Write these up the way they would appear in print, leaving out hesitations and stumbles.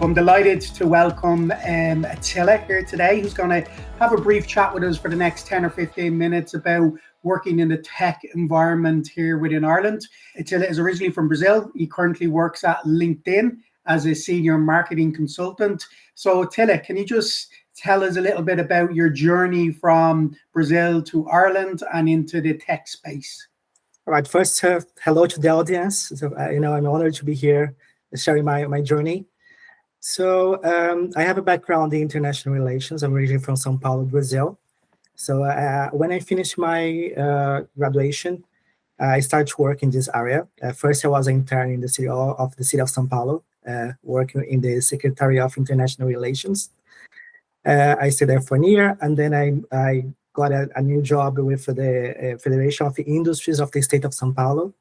I'm delighted to welcome Attila here today, who's going to have a brief chat with us for the next 10 or 15 minutes about working in the tech environment here within Ireland. Attila is originally from Brazil. He currently works at LinkedIn as a senior marketing consultant. So Attila, can you just tell us a little bit about your journey from Brazil to Ireland and into the tech space? All right. First, hello to the audience. So, I'm honored to be here sharing my journey. So I have a background in international relations. I'm originally from São Paulo, Brazil. So when I finished my graduation, I started to work in this area. First, I was an intern in the city of São Paulo, working in the Secretary of International Relations. I stayed there for a year, and then I got a new job with the Federation of Industries of the state of São Paulo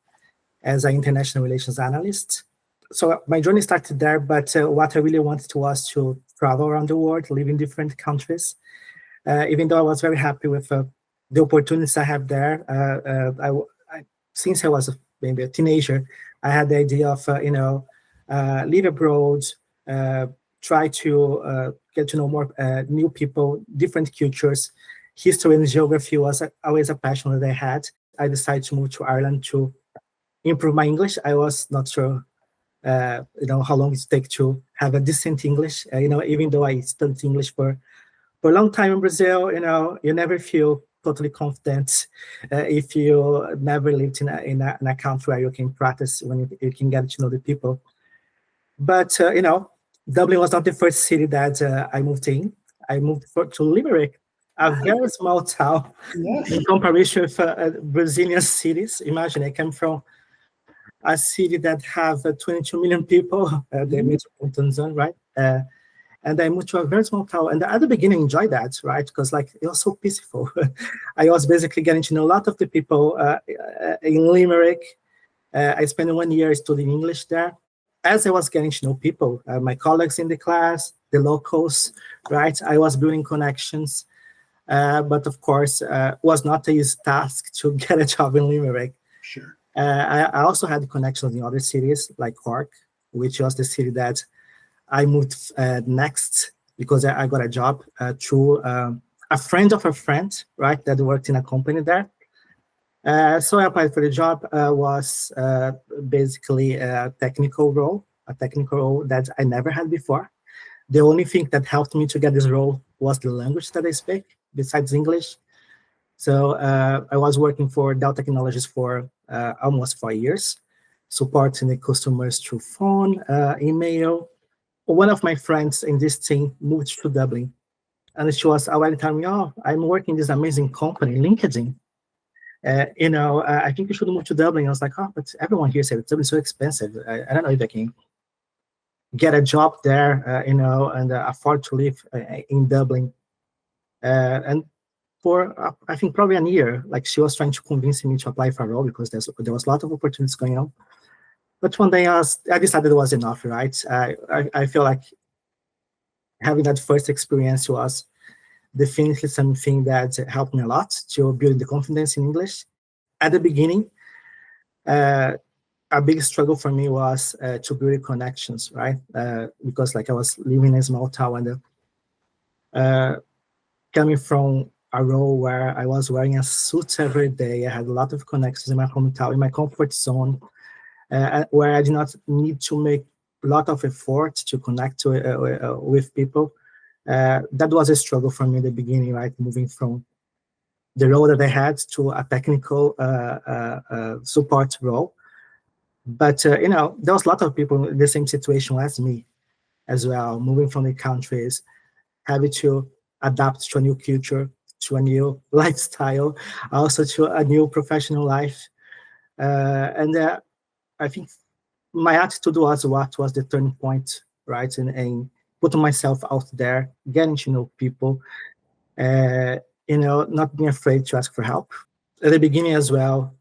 as an international relations analyst. So my journey started there, but what I really wanted was to travel around the world, live in different countries. Even though I was very happy with the opportunities I have there, since I was maybe a teenager, I had the idea of, live abroad, try to get to know more new people, different cultures. History and geography was always a passion that I had. I decided to move to Ireland to improve my English. I was not sure how long it takes to have a decent English. Even though I studied English for a long time in Brazil, you never feel totally confident if you never lived in a country where you can practice, when you can get to know the people. But, Dublin was not the first city that I moved in. I moved to Limerick, a very small town in comparison with Brazilian cities. Imagine I came from a city that have 22 million people, the metropolitan zone, right? And I moved to a very small town. And at the beginning, I enjoyed that, right? Because it was so peaceful. I was basically getting to know a lot of the people in Limerick. I spent 1 year studying English there. As I was getting to know people, my colleagues in the class, the locals, right? I was building connections. But of course, was not an easy task to get a job in Limerick. Sure. I also had connections in other cities like Cork, which was the city that I moved next because I got a job through a friend of a friend, right, that worked in a company there. So I applied for the job. Was basically a technical role that I never had before. The only thing that helped me to get this role was the language that I speak, besides English. So I was working for Dell Technologies for almost 4 years, supporting the customers through phone, email. One of my friends in this team moved to Dublin, and she was already telling me, "Oh, I'm working in this amazing company, LinkedIn. I think you should move to Dublin." I was like, "Oh, but everyone here said Dublin's so expensive. I don't know if I can get a job there, and afford to live in Dublin." And for I think probably a year, she was trying to convince me to apply for a role because there was a lot of opportunities going on. But one day I decided it was enough, right? I feel like having that first experience was definitely something that helped me a lot to build the confidence in English. At the beginning, a big struggle for me was to build connections, right? Because I was living in a small town and coming from a role where I was wearing a suit every day. I had a lot of connections in my hometown, in my comfort zone, where I did not need to make a lot of effort to connect with people. That was a struggle for me in the beginning, right? Moving from the role that I had to a technical support role. But, there was a lot of people in the same situation as me as well, moving from the countries, having to adapt to a new culture, to a new lifestyle, also to a new professional life. And I think my attitude was what was the turning point, right? And putting myself out there, getting to know people, not being afraid to ask for help. At the beginning as well,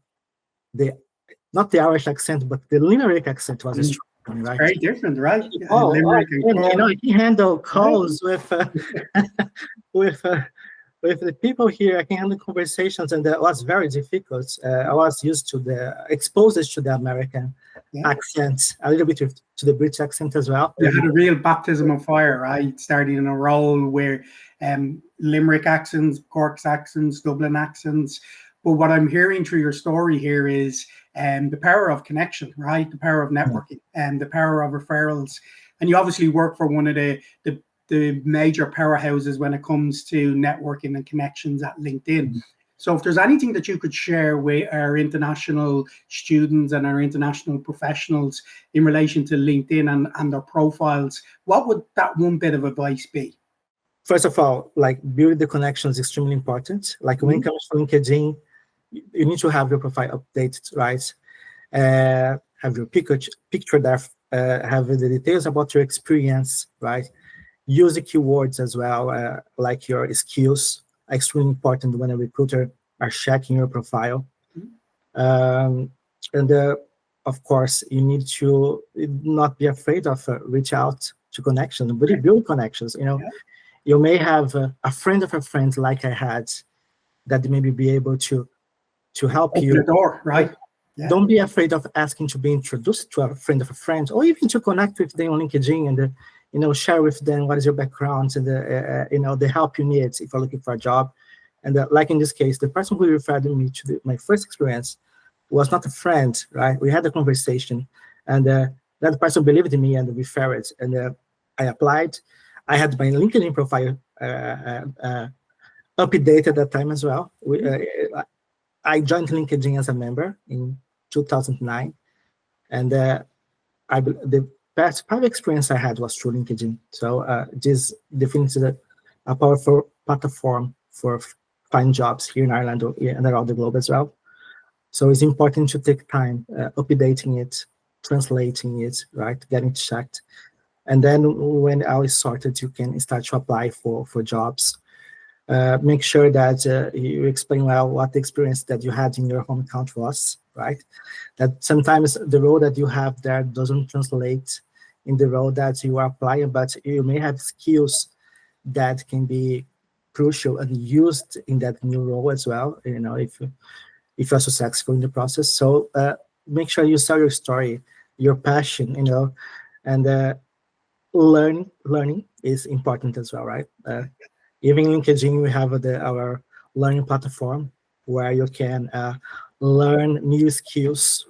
not the Irish accent, but the Limerick accent was a strong one, right? Very different, right? I can handle calls with with the people here, I can handle conversations, and that was very difficult. I was used to exposed to the American accent, a little bit to the British accent as well. You had a real baptism of fire, right? Starting in a role where Limerick accents, Cork's accents, Dublin accents. But what I'm hearing through your story here is the power of connection, right? The power of networking and the power of referrals. And you obviously work for one of the major powerhouses when it comes to networking and connections at LinkedIn. So if there's anything that you could share with our international students and our international professionals in relation to LinkedIn and their profiles, what would that one bit of advice be? First of all, like building the connections is extremely important. Like when it comes to LinkedIn, you need to have your profile updated, right? Have your picture there, have the details about your experience, right? Use the keywords as well, like your skills. Extremely important when a recruiter are checking your profile. And of course, you need to not be afraid of reach out to connections, but build connections. You know, you may have a friend of a friend, like I had, that maybe be able to help you. Open the door, right? Yeah. Don't be afraid of asking to be introduced to a friend of a friend, or even to connect with them on LinkedIn and share with them what is your background and the help you need if you're looking for a job. And like in this case, the person who referred me to my first experience was not a friend, right? We had a conversation, and that person believed in me and referred, and I applied. I had my LinkedIn profile updated at that time as well. I joined LinkedIn as a member in 2009, and the best private experience I had was through LinkedIn. So this definitely a powerful platform for finding jobs here in Ireland and around the globe as well. So it's important to take time updating it, translating it, right, getting it checked. And then when all is sorted, you can start to apply for jobs. Make sure that you explain well what the experience that you had in your home country was, right? That sometimes the role that you have there doesn't translate in the role that you are applying, but you may have skills that can be crucial and used in that new role as well, if you're successful in the process. So make sure you sell your story, your passion, and learning is important as well, right? Even LinkedIn, we have our learning platform where you can learn new skills,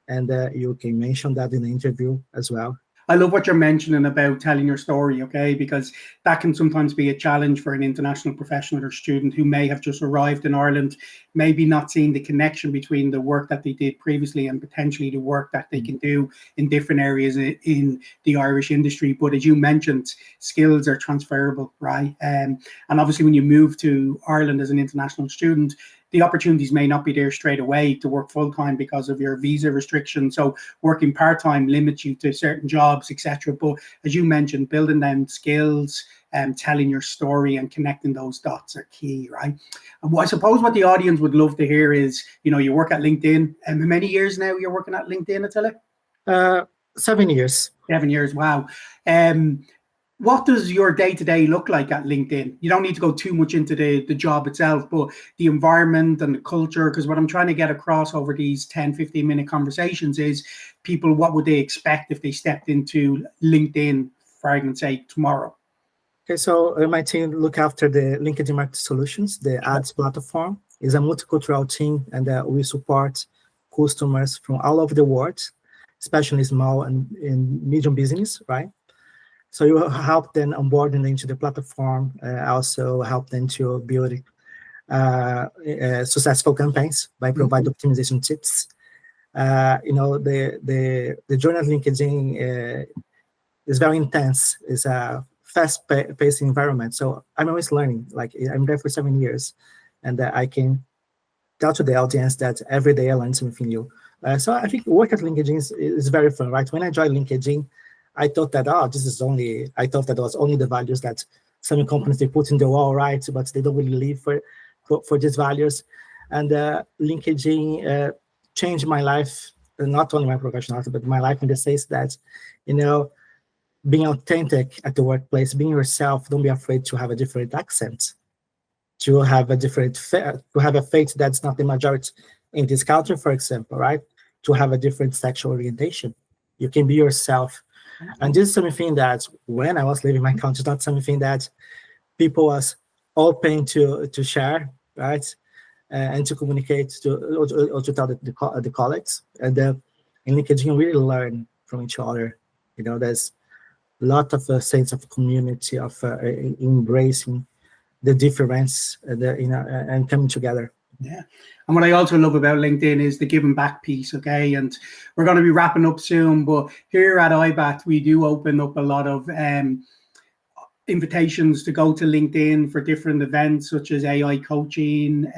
and you can mention that in the interview as well. I love what you're mentioning about telling your story, okay? Because that can sometimes be a challenge for an international professional or student who may have just arrived in Ireland, maybe not seeing the connection between the work that they did previously and potentially the work that they can do in different areas in the Irish industry. But as you mentioned, skills are transferable, right? And obviously when you move to Ireland as an international student, the opportunities may not be there straight away to work full-time because of your visa restrictions. So working part-time limits you to certain jobs, etc. But as you mentioned, building them skills and telling your story and connecting those dots are key, right? And I suppose what the audience would love to hear is, you work at LinkedIn. And how many years now you're working at LinkedIn, Attila? 7 years. 7 years, wow. What does your day-to-day look like at LinkedIn? You don't need to go too much into the job itself, but the environment and the culture, because what I'm trying to get across over these 10, 15-minute conversations is people, what would they expect if they stepped into LinkedIn, for argument's sake, tomorrow? Okay, so my team look after the LinkedIn Market Solutions, the ads platform. Is a multicultural team, and we support customers from all over the world, especially small and medium business, right? So you help them onboarding into the platform, also help them to build successful campaigns by providing optimization tips. The journey at LinkedIn is very intense. It's a fast-paced environment. So I'm always learning. Like I'm there for 7 years, and I can tell to the audience that every day I learn something new. So I think work at LinkedIn is very fun, right? When I joined LinkedIn, I thought that was only the values that some companies they put in the wall, right? But they don't really live for these values. And LinkedIn changed my life, not only my professional life, but my life in the sense that, being authentic at the workplace, being yourself, don't be afraid to have a different accent. to have a different to have a faith that's not the majority in this culture, for example, right? To have a different sexual orientation. You can be yourself. And this is something that when I was leaving my country, it's not something that people was open to share, right? And to communicate or to tell the colleagues. And in LinkedIn, you really learn from each other. There's a lot of sense of community, of embracing the difference, and coming together. Yeah. And what I also love about LinkedIn is the giving back piece, okay? And we're going to be wrapping up soon, but here at IBAT, we do open up a lot of invitations to go to LinkedIn for different events such as AI coaching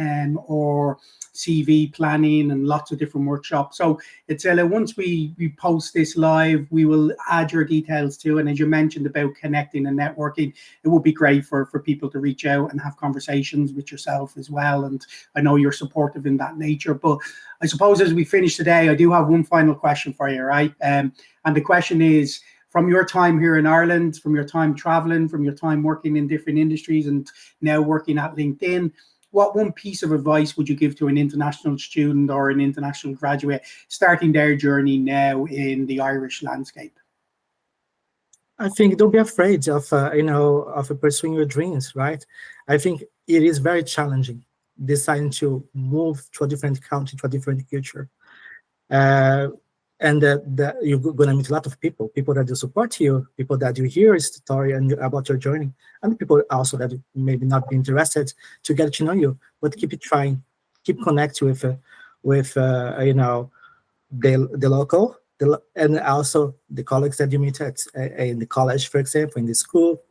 or CV planning and lots of different workshops. So it's once we post this live, we will add your details too. And as you mentioned about connecting and networking, it would be great for people to reach out and have conversations with yourself as well. And I know you're supportive in that nature. But I suppose as we finish today, I do have one final question for you, right? And the question is, from your time here in Ireland, from your time traveling, from your time working in different industries and now working at LinkedIn, what one piece of advice would you give to an international student or an international graduate starting their journey now in the Irish landscape? I think don't be afraid of pursuing your dreams, right? I think it is very challenging deciding to move to a different country, to a different culture. And that you're going to meet a lot of people that will support you, people that you hear a story and about your journey, and people also that maybe not be interested to get to know you, but keep it trying, keep connecting with the local, and also the colleagues that you meet in the college, for example, in the school,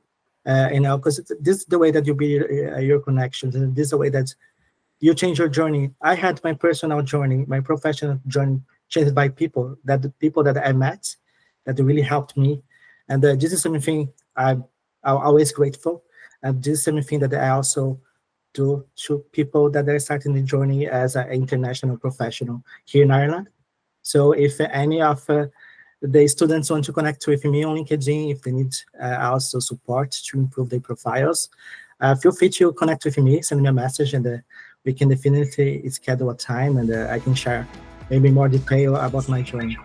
because this is the way that you build your connections, and this is the way that you change your journey. I had my personal journey, my professional journey changed by people that I met that really helped me, and this is something I'm always grateful, and this is something that I also do to people that are starting the journey as an international professional here in Ireland. So if any of the students want to connect with me on LinkedIn, if they need also support to improve their profiles, feel free to connect with me, send me a message, and we can definitely schedule a time, and I can share maybe more detail about my journey.